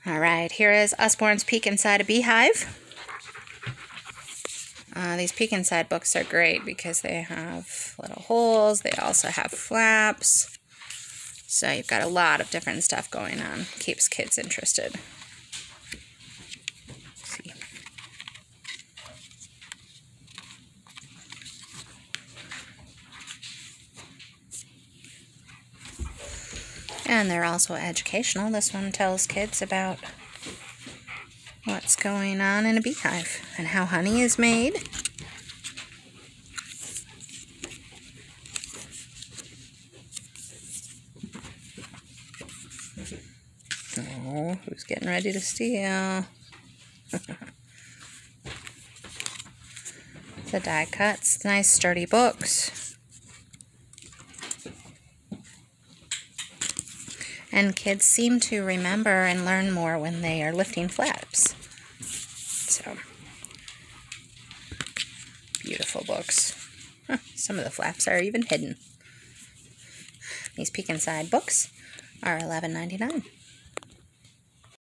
All right, here is Usborne's Peek Inside a Beehive. These Peek Inside books are great because they have little holes. They also have flaps. So you've got a lot of different stuff going on. Keeps kids interested. See. And they're also educational. This one tells kids about what's going on in a beehive and how honey is made. Oh, who's getting ready to steal? The die cuts, nice sturdy books. And kids seem to remember and learn more when they are lifting flaps. So, beautiful books. Some of the flaps are even hidden. These Peek Inside books are $11.99.